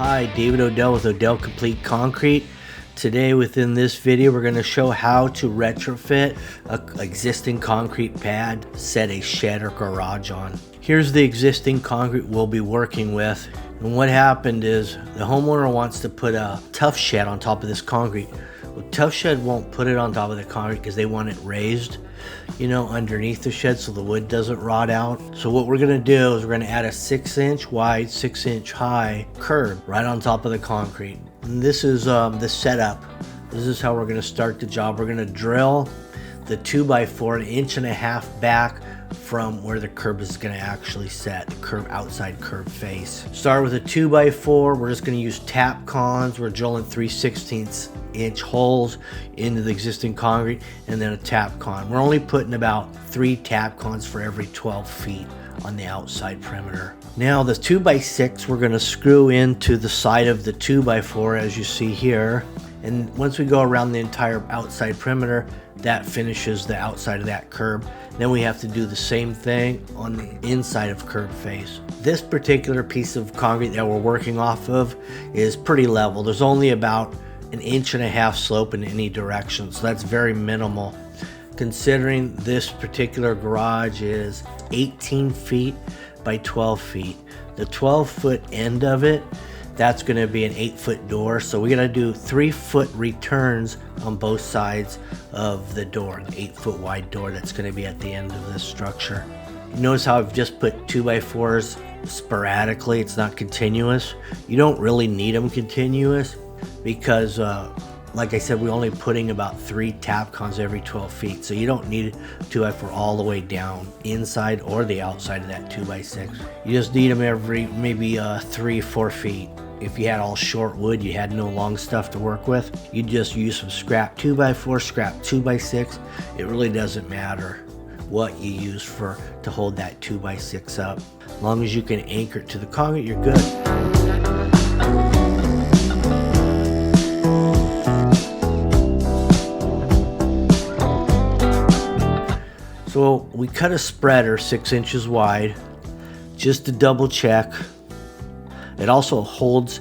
Hi, David Odell with Odell Complete Concrete. Today within this video we're going to show how to retrofit an existing concrete pad, set a shed or garage on. Here's the existing concrete we'll be working with, and what happened is the homeowner wants to put a tough shed on top of this concrete. Well, tough shed won't put it on top of the concrete because they want it raised, you know, underneath the shed so the wood doesn't rot out. So what we're going to do is we're going to add a 6-inch wide, 6-inch high curb right on top of the concrete. And this is the setup. This is how we're going to start the job. We're going to drill the 2x4 1.5 inches back from where the curb is going to actually set, the curb outside curb face. Start with a 2x4. We're just going to use Tapcons. We're drilling 3/16-inch holes into the existing concrete, and then a Tapcon. We're only putting about 3 Tapcons for every 12 feet on the outside perimeter. Now the 2x6 we're going to screw into the side of the 2x4 as you see here, and once we go around the entire outside perimeter, that finishes the outside of that curb. Then we have to do the same thing on the inside of curb face. This particular piece of concrete that we're working off of is pretty level. There's only about 1.5 inches slope in any direction, so that's very minimal. Considering this particular garage is 18 feet by 12 feet. The 12-foot end of it, that's going to be an 8-foot door, so we're going to do 3-foot returns on both sides of the door, an 8-foot wide door that's going to be at the end of this structure. Notice how I've just put 2x4s sporadically, it's not continuous. You don't really need them continuous because like I said, we're only putting about 3 Tapcons every 12 feet, so you don't need 2x4 all the way down inside or the outside of that 2x6. You just need them every maybe 3-4 feet. If you had all short wood, you had no long stuff to work with, you just use some scrap 2x4, scrap 2x6. It really doesn't matter what you use to hold that 2x6 up. As long as you can anchor it to the concrete, you're good. So we cut a spreader 6 inches wide just to double check. It also holds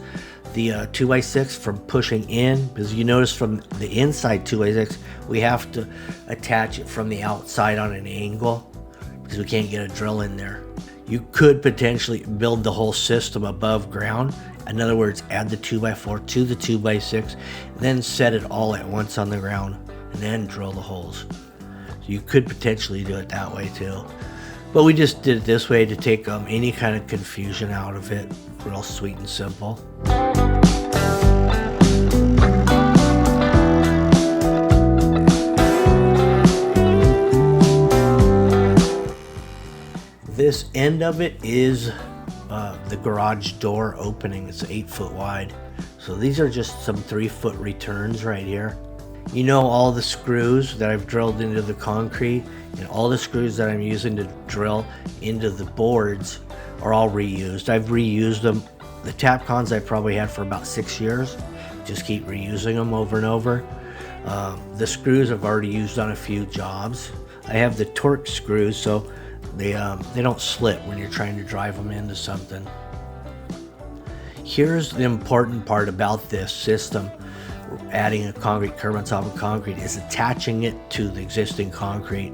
the 2x6 from pushing in, because you notice from the inside 2x6 we have to attach it from the outside on an angle because we can't get a drill in there. You could potentially build the whole system above ground. In other words, add the 2x4 to the 2x6, then set it all at once on the ground and then drill the holes. So you could potentially do it that way too. But we just did it this way to take any kind of confusion out of it. Real sweet and simple. This end of it is the garage door opening. It's 8-foot wide. So these are just some 3-foot returns right here. You know, all the screws that I've drilled into the concrete and all the screws that I'm using to drill into the boards are all reused. I've reused them. The Tapcons I've probably had for about 6 years. Just keep reusing them over and over. The screws I've already used on a few jobs. I have the torque screws so they don't slip when you're trying to drive them into something. Here's the important part about this system. Adding a concrete curb on top of concrete is attaching it to the existing concrete.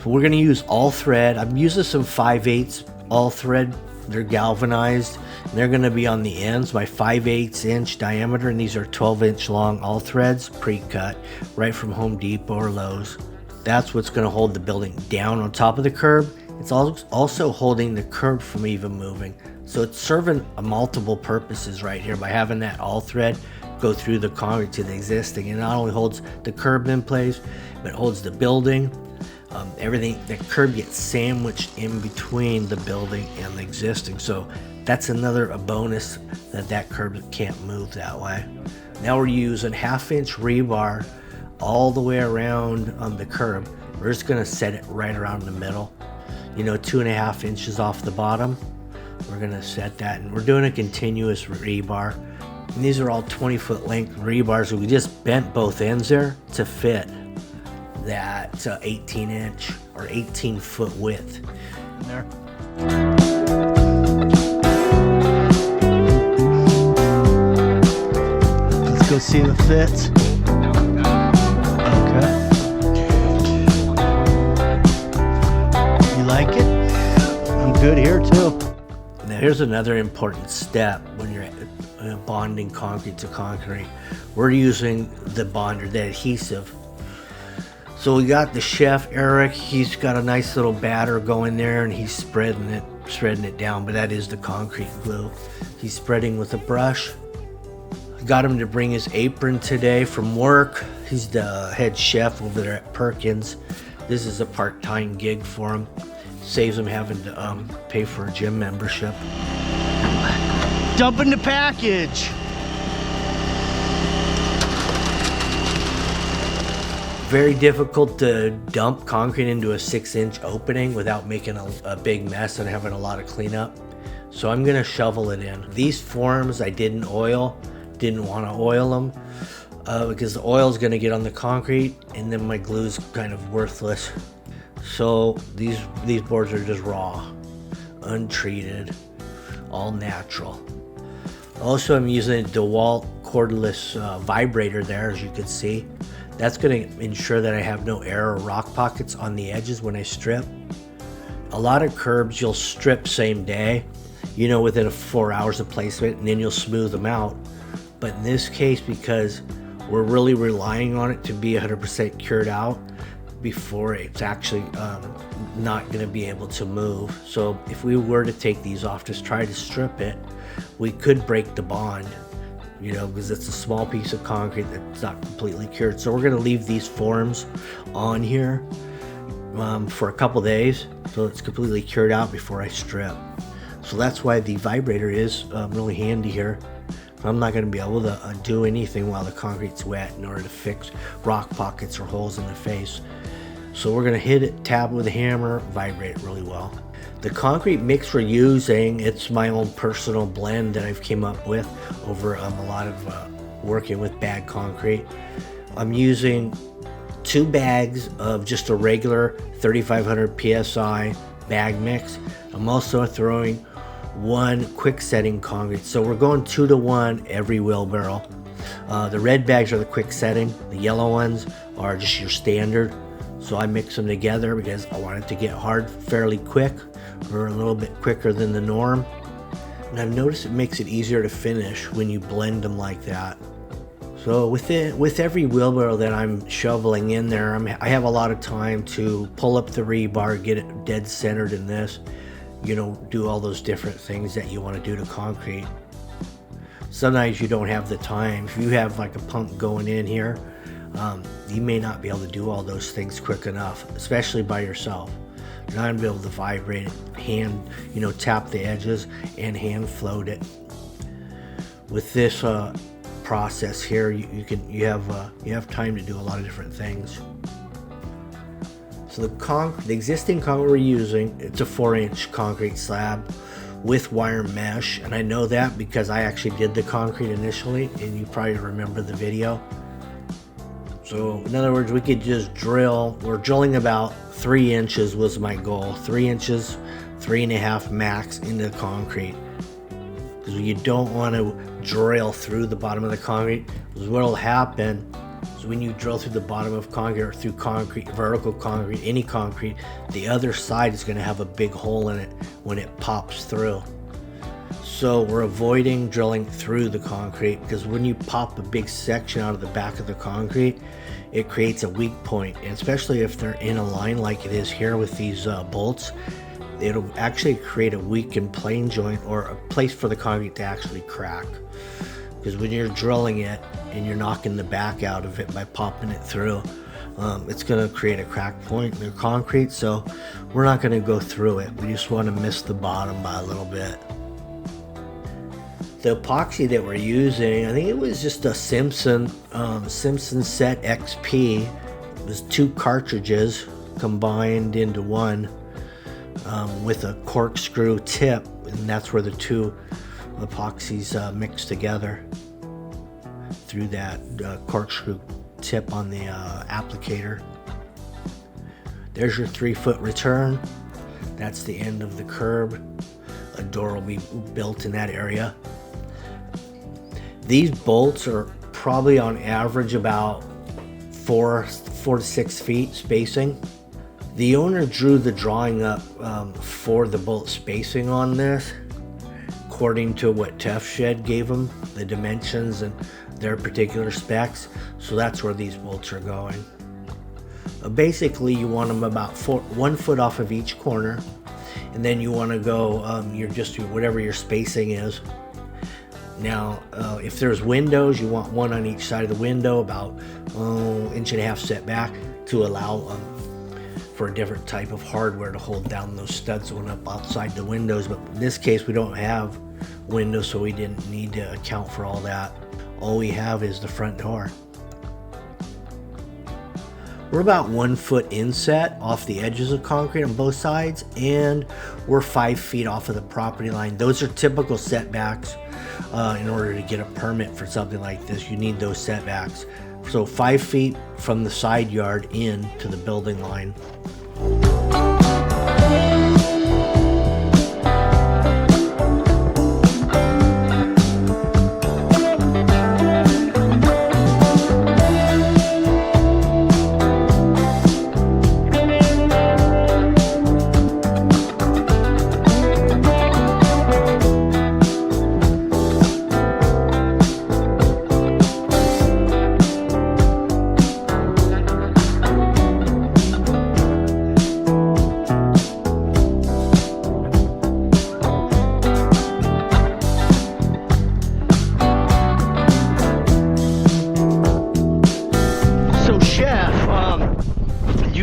So we're going to use all thread. I'm using some 5/8 all thread. They're galvanized and they're going to be on the ends, my 5/8 inch diameter, and these are 12-inch long all threads, pre-cut right from Home Depot or Lowe's. That's what's going to hold the building down on top of the curb. It's also holding the curb from even moving. So it's serving multiple purposes right here by having that all thread go through the concrete to the existing. It not only holds the curb in place, but it holds the building. Everything, the curb gets sandwiched in between the building and the existing. So that's another bonus that curb can't move that way. Now we're using 1/2-inch rebar all the way around on the curb. We're just going to set it right around the middle. You know, 2.5 inches off the bottom. We're going to set that, and we're doing a continuous rebar. And these are all 20-foot length rebars. So we just bent both ends there to fit that 18-inch or 18-foot width in there. go see if it fits. Okay. You like it? I'm good here too. Now here's another important step when you're bonding concrete to concrete. We're using the bonder, the adhesive. So we got the chef Eric, he's got a nice little batter going there and he's spreading it down, but that is the concrete glue. He's spreading with a brush. I got him to bring his apron today from work. He's the head chef over there at Perkins. This is a part-time gig for him. Saves him having to pay for a gym membership. Dumping the package. Very difficult to dump concrete into a 6-inch opening without making a big mess and having a lot of cleanup. So I'm gonna shovel it in. These forms I didn't oil, didn't wanna oil them because the oil is gonna get on the concrete and then my glue's kind of worthless. So these boards are just raw, untreated, all natural. Also, I'm using a DeWalt cordless vibrator there, as you can see. That's going to ensure that I have no air or rock pockets on the edges when I strip. A lot of curbs you'll strip same day, you know, within 4 hours of placement, and then you'll smooth them out. But in this case, because we're really relying on it to be 100% cured out before it's actually not going to be able to move. So if we were to take these off, just try to strip it, we could break the bond, you know, because it's a small piece of concrete that's not completely cured. So we're going to leave these forms on here for a couple days so it's completely cured out before I strip. So that's why the vibrator is really handy here. I'm not going to be able to do anything while the concrete's wet in order to fix rock pockets or holes in the face. So we're going to hit it, tap with a hammer, vibrate it really well. The concrete mix we're using, it's my own personal blend that I've came up with over a lot of working with bag concrete. I'm using 2 bags of just a regular 3500 PSI bag mix. I'm also throwing 1 quick setting concrete. So we're going 2 to 1 every wheelbarrow. The red bags are the quick setting. The yellow ones are just your standard. So I mix them together because I want it to get hard fairly quick, or a little bit quicker than the norm. And I've noticed it makes it easier to finish when you blend them like that. So with every wheelbarrow that I'm shoveling in there, I have a lot of time to pull up the rebar, get it dead centered in this, you know, do all those different things that you want to do to concrete. Sometimes you don't have the time. If you have like a pump going in here, you may not be able to do all those things quick enough, especially by yourself. You're not gonna be able to vibrate it, hand, you know, tap the edges and hand float it. With this process here, you have time to do a lot of different things. So the existing concrete we're using, it's a 4-inch concrete slab with wire mesh, and I know that because I actually did the concrete initially, and you probably remember the video. So in other words, we could just drill. We're drilling about 3 inches was my goal. 3 inches, 3.5 max into the concrete. Because you don't want to drill through the bottom of the concrete. Because what will happen is when you drill through the bottom of concrete or through concrete, vertical concrete, any concrete, the other side is going to have a big hole in it when it pops through. So we're avoiding drilling through the concrete, because when you pop a big section out of the back of the concrete, it creates a weak point. And especially if they're in a line like it is here with these bolts, it'll actually create a weakened plane joint, or a place for the concrete to actually crack. Because when you're drilling it and you're knocking the back out of it by popping it through, it's going to create a crack point in the concrete. So we're not going to go through it. We just want to miss the bottom by a little bit. The epoxy that we're using, I think it was just a Simpson Set XP. It was 2 cartridges combined into one with a corkscrew tip, and that's where the 2 epoxies mix together through that corkscrew tip on the applicator. There's your 3-foot return. That's the end of the curb. A door will be built in that area. These bolts are probably on average about 4 to 6 feet spacing. The owner drew the drawing up for the bolt spacing on this according to what Tough Shed gave them, the dimensions and their particular specs. So that's where these bolts are going. Basically, you want them about 1 foot off of each corner, and then you want to go whatever your spacing is. Now, if there's windows, you want one on each side of the window, about 1.5 inch setback to allow for a different type of hardware to hold down those studs that went up outside the windows. But in this case, we don't have windows, so we didn't need to account for all that. All we have is the front door. We're about 1 foot inset off the edges of concrete on both sides, and we're 5 feet off of the property line. Those are typical setbacks. In order to get a permit for something like this, you need those setbacks. So 5 feet from the side yard in to the building line.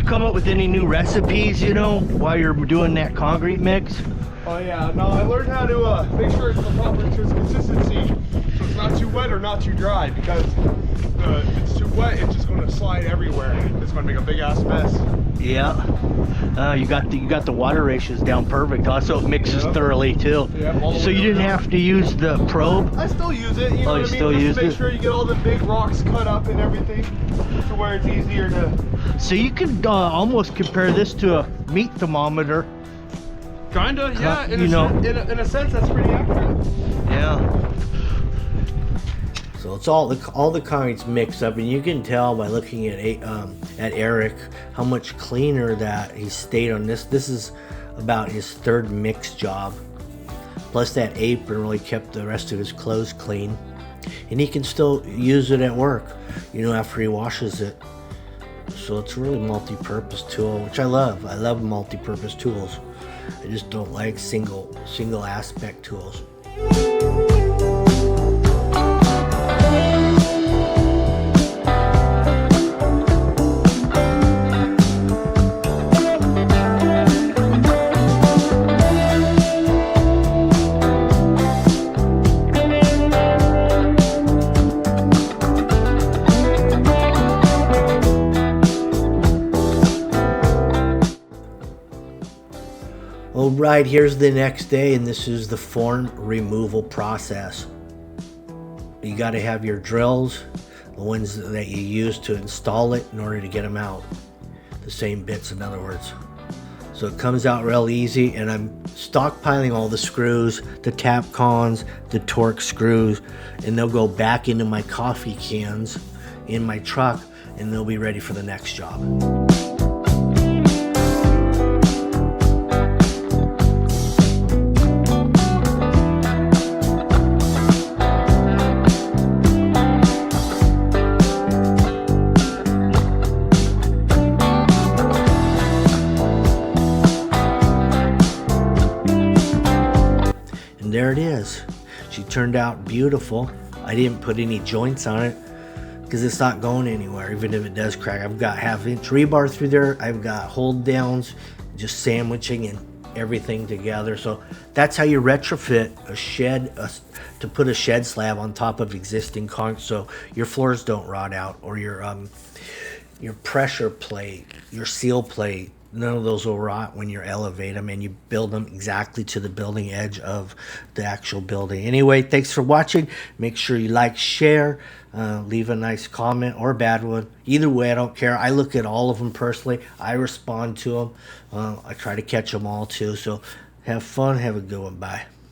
Come up with any new recipes, while you're doing that concrete mix? Oh yeah, no, I learned how to make sure it's the proper consistency, so it's not too wet or not too dry, because if it's too wet, it's just going to slide everywhere. It's going to make a big ass mess. Yeah. You got the water ratios down perfect, so it mixes thoroughly too. Yep, so you didn't have to use the probe? I still use it, you know what I mean? Still use it? Make sure you get all the big rocks cut up and everything, to where it's easier to... So you could almost compare this to a meat thermometer. Kinda, yeah. In a sense, that's pretty accurate. Yeah. So it's all the concrete's mixed up, and you can tell by looking at Eric how much cleaner that he stayed on this. This is about his third mix job. Plus that apron really kept the rest of his clothes clean, and he can still use it at work, after he washes it. So it's a really multi-purpose tool, which I love. I love multi-purpose tools. I just don't like single aspect tools. All right, here's the next day, and this is the form removal process. You got to have your drills, the ones that you use to install it in order to get them out. The same bits, in other words. So it comes out real easy, and I'm stockpiling all the screws, the Tapcons, the Torque screws, and they'll go back into my coffee cans in my truck, and they'll be ready for the next job. There it is. She turned out beautiful. I didn't put any joints on it because it's not going anywhere, even if it does crack. I've got 1/2 inch rebar through there. I've got hold downs, just sandwiching and everything together. So that's how you retrofit a shed, to put a shed slab on top of existing concrete, so your floors don't rot out, or your pressure plate, your seal plate. None of those will rot when you elevate them, and you build them exactly to the building edge of the actual building. Anyway, thanks for watching. Make sure you like, share, leave a nice comment or a bad one. Either way, I don't care. I look at all of them personally. I respond to them. I try to catch them all too. So have fun. Have a good one. Bye.